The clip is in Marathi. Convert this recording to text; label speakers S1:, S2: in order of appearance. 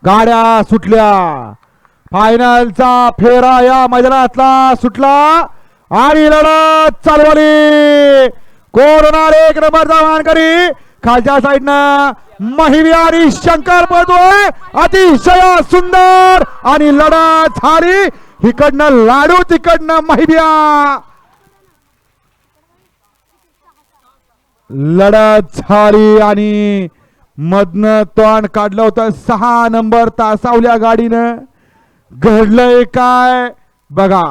S1: गाड्या सुटल्या. फायनलचा फेरा या मैदानातला सुटला आणि लढत चालू झाली. कोण होणार 1 नंबरचा मानकरी? खालच्या साईडनं महिवी आणि शंकर पळतोय. अतिशय सुंदर आणि लढत झाली. इकडनं लाडू तिकडनं महिव्या. लढत झाली आणि मधनं तोंड काढलं होतं 6 नंबर तासावल्या गाडीनं. घडलंय काय बघा.